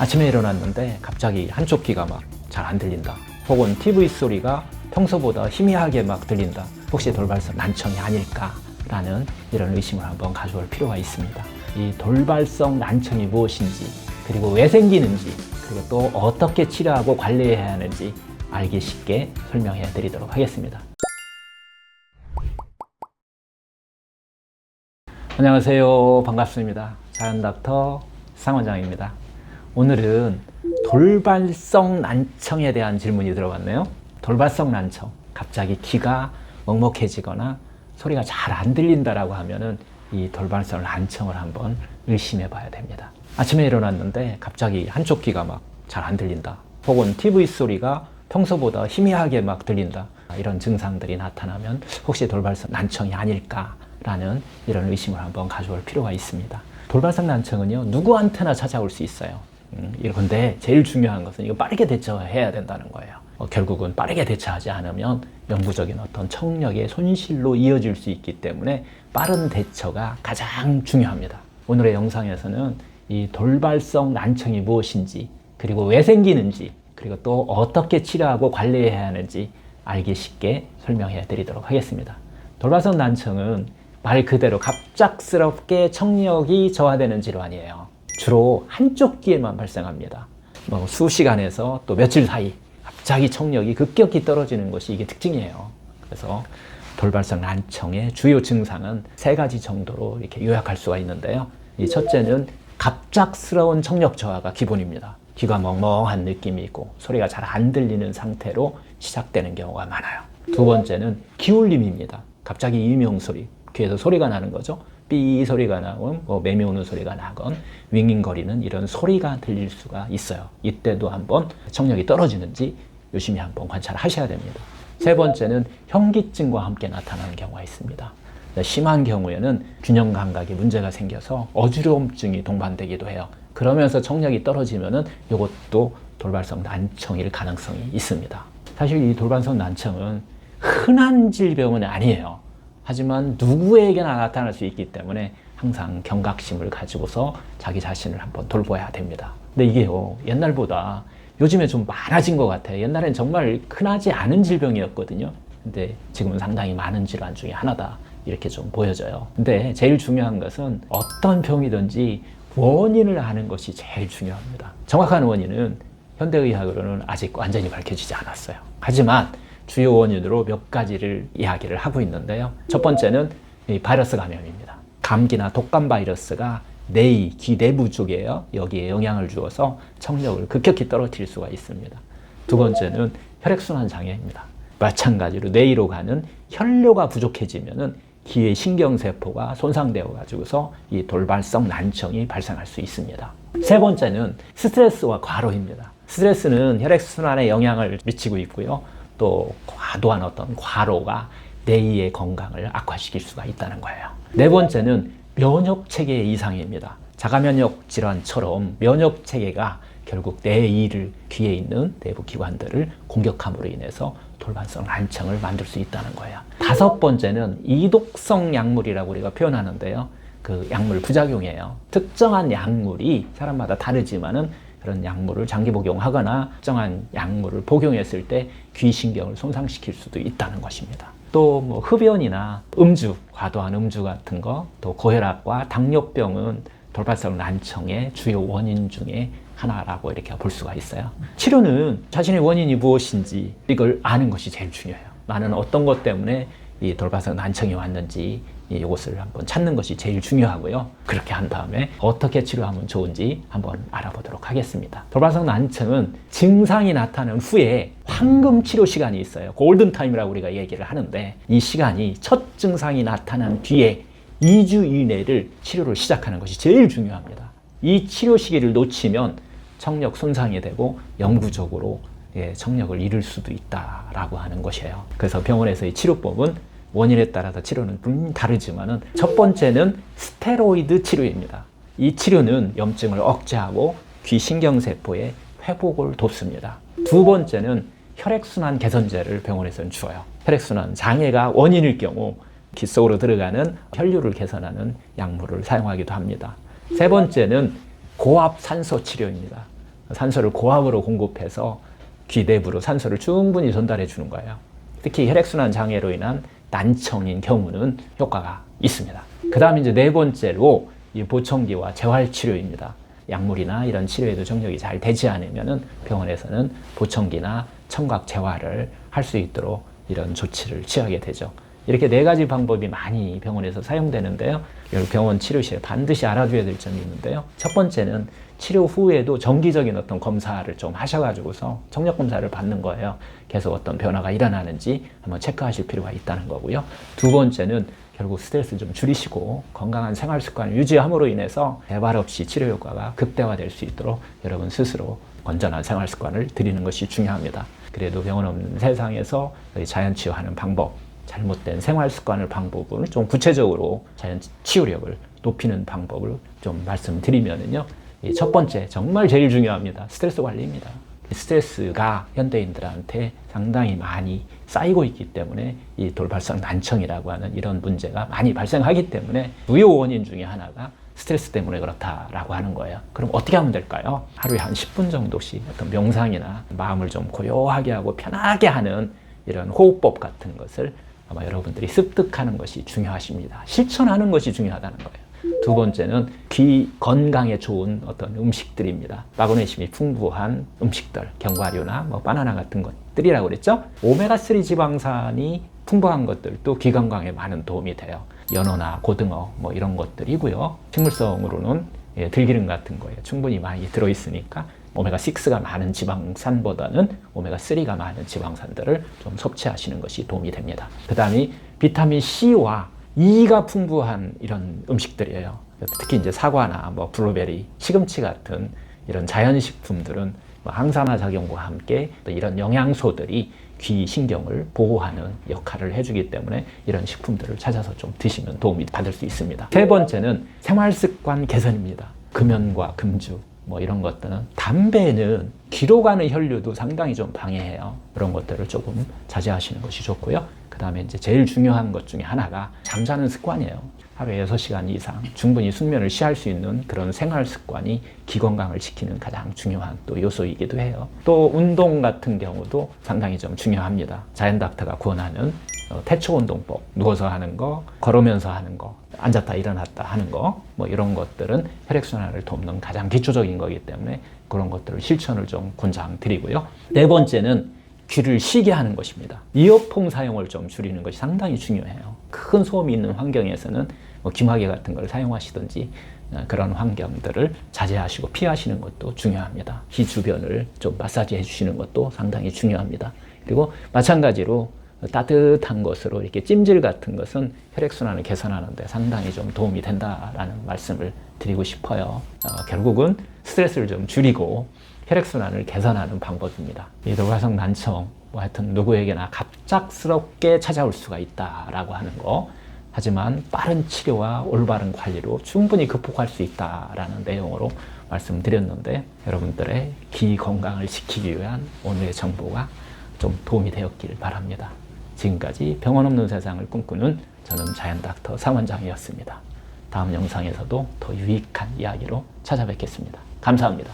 아침에 일어났는데 갑자기 한쪽 귀가 막 잘 안 들린다. 혹은 TV 소리가 평소보다 희미하게 막 들린다. 혹시 돌발성 난청이 아닐까라는 이런 의심을 한번 가져볼 필요가 있습니다. 이 돌발성 난청이 무엇인지, 그리고 왜 생기는지, 그리고 또 어떻게 치료하고 관리해야 하는지 알기 쉽게 설명해 드리도록 하겠습니다. 안녕하세요. 반갑습니다. 자연닥터 상원장입니다. 오늘은 돌발성 난청에 대한 질문이 들어왔네요. 돌발성 난청, 갑자기 귀가 먹먹해지거나 소리가 잘 안 들린다라고 하면은 이 돌발성 난청을 한번 의심해 봐야 됩니다. 아침에 일어났는데 갑자기 한쪽 귀가 막 잘 안 들린다. 혹은 TV 소리가 평소보다 희미하게 막 들린다. 이런 증상들이 나타나면 혹시 돌발성 난청이 아닐까라는 이런 의심을 한번 가져볼 필요가 있습니다. 돌발성 난청은요, 누구한테나 찾아올 수 있어요. 그런데 제일 중요한 것은 이거 빠르게 대처해야 된다는 거예요. 결국은 빠르게 대처하지 않으면 영구적인 어떤 청력의 손실로 이어질 수 있기 때문에 빠른 대처가 가장 중요합니다. 오늘의 영상에서는 이 돌발성 난청이 무엇인지, 그리고 왜 생기는지, 그리고 또 어떻게 치료하고 관리해야 하는지 알기 쉽게 설명해 드리도록 하겠습니다. 돌발성 난청은 말 그대로 갑작스럽게 청력이 저하되는 질환이에요. 주로 한쪽 귀에만 발생합니다. 수시간에서 또 며칠 사이 갑자기 청력이 급격히 떨어지는 것이 이게 특징이에요. 그래서 돌발성 난청의 주요 증상은 3가지 정도로 이렇게 요약할 수가 있는데요. 이 첫째는 갑작스러운 청력 저하가 기본입니다. 귀가 멍멍한 느낌이 있고 소리가 잘 안 들리는 상태로 시작되는 경우가 많아요. 두 번째는 기울림입니다. 갑자기 이명소리, 귀에서 소리가 나는 거죠. 삐 소리가 나건, 매미 오는 소리가 나건, 윙윙거리는 이런 소리가 들릴 수가 있어요. 이때도 한번 청력이 떨어지는지 유심히 한번 관찰하셔야 됩니다. 세 번째는 현기증과 함께 나타나는 경우가 있습니다. 심한 경우에는 균형 감각에 문제가 생겨서 어지러움증이 동반되기도 해요. 그러면서 청력이 떨어지면은 이것도 돌발성 난청일 가능성이 있습니다. 사실 이 돌발성 난청은 흔한 질병은 아니에요. 하지만 누구에게나 나타날 수 있기 때문에 항상 경각심을 가지고서 자기 자신을 한번 돌봐야 됩니다. 근데 이게요, 옛날보다 요즘에 좀 많아진 것 같아요. 옛날엔 정말 흔하지 않은 질병이었거든요. 근데 지금은 상당히 많은 질환 중에 하나다, 이렇게 좀 보여져요. 근데 제일 중요한 것은 어떤 병이든지 원인을 아는 것이 제일 중요합니다. 정확한 원인은 현대의학으로는 아직 완전히 밝혀지지 않았어요. 하지만 주요 원인으로 몇 가지를 이야기를 하고 있는데요. 첫 번째는 이 바이러스 감염입니다. 감기나 독감 바이러스가 귀 내부 쪽이에요. 여기에 영향을 주어서 청력을 급격히 떨어뜨릴 수가 있습니다. 두 번째는 혈액순환 장애입니다. 마찬가지로 뇌로 가는 혈류가 부족해지면은 귀의 신경세포가 손상되어 가지고서 이 돌발성 난청이 발생할 수 있습니다. 세 번째는 스트레스와 과로입니다. 스트레스는 혈액순환에 영향을 미치고 있고요. 또 과도한 어떤 과로가 뇌의 건강을 악화시킬 수가 있다는 거예요. 네 번째는 면역체계 이상입니다. 자가면역 질환처럼 면역체계가 결국 뇌를, 귀에 있는 내부 기관들을 공격함으로 인해서 돌발성 난청을 만들 수 있다는 거예요. 다섯 번째는 이독성 약물이라고 우리가 표현하는데요. 그 약물 부작용이에요. 특정한 약물이 사람마다 다르지만은 그런 약물을 장기 복용하거나 특정한 약물을 복용했을 때 귀신경을 손상시킬 수도 있다는 것입니다. 또 흡연이나 음주, 과도한 음주 같은 거, 또 고혈압과 당뇨병은 돌발성 난청의 주요 원인 중에 하나라고 이렇게 볼 수가 있어요. 치료는 자신의 원인이 무엇인지 이걸 아는 것이 제일 중요해요. 나는 어떤 것 때문에 이 돌발성 난청이 왔는지 이것을 한번 찾는 것이 제일 중요하고요. 그렇게 한 다음에 어떻게 치료하면 좋은지 한번 알아보도록 하겠습니다. 돌발성 난청은 증상이 나타난 후에 황금 치료 시간이 있어요. 골든타임이라고 우리가 얘기를 하는데, 이 시간이 첫 증상이 나타난 뒤에 2주 이내를 치료를 시작하는 것이 제일 중요합니다. 이 치료 시기를 놓치면 청력 손상이 되고 영구적으로 청력을 잃을 수도 있다라고 하는 것이에요. 그래서 병원에서의 치료법은 원인에 따라서 치료는 분명히 다르지만은 첫 번째는 스테로이드 치료입니다. 이 치료는 염증을 억제하고 귀 신경세포의 회복을 돕습니다. 두 번째는 혈액순환 개선제를 병원에서는 주어요. 혈액순환 장애가 원인일 경우 귀 속으로 들어가는 혈류를 개선하는 약물을 사용하기도 합니다. 세 번째는 고압 산소 치료입니다. 산소를 고압으로 공급해서 귀 내부로 산소를 충분히 전달해 주는 거예요. 특히 혈액순환 장애로 인한 난청인 경우는 효과가 있습니다. 그 다음에 이제 네 번째로 이 보청기와 재활치료입니다. 약물이나 이런 치료에도 정력이 잘 되지 않으면은 병원에서는 보청기나 청각 재활을 할 수 있도록 이런 조치를 취하게 되죠. 이렇게 네 가지 방법이 많이 병원에서 사용되는데요. 병원 치료 시에 반드시 알아줘야 될 점이 있는데요. 첫 번째는 치료 후에도 정기적인 어떤 검사를 좀 하셔가지고서 청력 검사를 받는 거예요. 계속 어떤 변화가 일어나는지 한번 체크하실 필요가 있다는 거고요. 두 번째는 결국 스트레스를 좀 줄이시고 건강한 생활 습관을 유지함으로 인해서 재발 없이 치료 효과가 극대화될 수 있도록 여러분 스스로 건전한 생활 습관을 들이는 것이 중요합니다. 그래도 병원 없는 세상에서 자연 치유하는 방법, 잘못된 생활 습관을 방법을 좀 구체적으로 자연 치유력을 높이는 방법을 좀 말씀드리면은요. 첫 번째, 정말 제일 중요합니다. 스트레스 관리입니다. 스트레스가 현대인들한테 상당히 많이 쌓이고 있기 때문에 이 돌발성 난청이라고 하는 이런 문제가 많이 발생하기 때문에 주요 원인 중에 하나가 스트레스 때문에 그렇다라고 하는 거예요. 그럼 어떻게 하면 될까요? 하루에 한 10분 정도씩 어떤 명상이나 마음을 좀 고요하게 하고 편하게 하는 이런 호흡법 같은 것을 아마 여러분들이 습득하는 것이 중요하십니다. 실천하는 것이 중요하다는 거예요. 두 번째는 귀 건강에 좋은 어떤 음식들입니다. 마그네슘이 풍부한 음식들, 견과류나 뭐 바나나 같은 것들이라고 그랬죠? 오메가3 지방산이 풍부한 것들도 귀 건강에 많은 도움이 돼요. 연어나 고등어 뭐 이런 것들이고요. 식물성으로는 들기름 같은 거에 충분히 많이 들어있으니까 오메가6가 많은 지방산보다는 오메가3가 많은 지방산들을 좀 섭취하시는 것이 도움이 됩니다. 그 다음에 비타민 C와 E가 풍부한 이런 음식들이에요. 특히 이제 사과나 뭐 블루베리, 시금치 같은 이런 자연식품들은 항산화 작용과 함께 이런 영양소들이 귀 신경을 보호하는 역할을 해주기 때문에 이런 식품들을 찾아서 좀 드시면 도움이 받을 수 있습니다. 세 번째는 생활습관 개선입니다. 금연과 금주 뭐 이런 것들은, 담배는 귀로 가는 혈류도 상당히 좀 방해해요. 그런 것들을 조금 자제하시는 것이 좋고요. 그 다음에 이제 제일 중요한 것 중에 하나가 잠자는 습관이에요. 하루에 6시간 이상 충분히 숙면을 취할 수 있는 그런 생활 습관이 귀 건강을 지키는 가장 중요한 또 요소이기도 해요. 또 운동 같은 경우도 상당히 좀 중요합니다. 자연닥터가 권하는 태초 운동법, 누워서 하는 거, 걸으면서 하는 거, 앉았다 일어났다 하는 거, 뭐 이런 것들은 혈액순환을 돕는 가장 기초적인 거기 때문에 그런 것들을 실천을 좀 권장드리고요. 네 번째는 귀를 쉬게 하는 것입니다. 이어폰 사용을 좀 줄이는 것이 상당히 중요해요. 큰 소음이 있는 환경에서는 뭐 귀마개 같은 걸 사용하시든지 그런 환경들을 자제하시고 피하시는 것도 중요합니다. 귀 주변을 좀 마사지 해주시는 것도 상당히 중요합니다. 그리고 마찬가지로 따뜻한 것으로 이렇게 찜질 같은 것은 혈액순환을 개선하는 데 상당히 좀 도움이 된다라는 말씀을 드리고 싶어요. 결국은 스트레스를 좀 줄이고 혈액순환을 개선하는 방법입니다. 이 돌발성 난청, 뭐 하여튼 누구에게나 갑작스럽게 찾아올 수가 있다라고 하는 거, 하지만 빠른 치료와 올바른 관리로 충분히 극복할 수 있다라는 내용으로 말씀드렸는데, 여러분들의 귀 건강을 지키기 위한 오늘의 정보가 좀 도움이 되었길 바랍니다. 지금까지 병원 없는 세상을 꿈꾸는 저는 자연닥터 상원장이었습니다. 다음 영상에서도 더 유익한 이야기로 찾아뵙겠습니다. 감사합니다.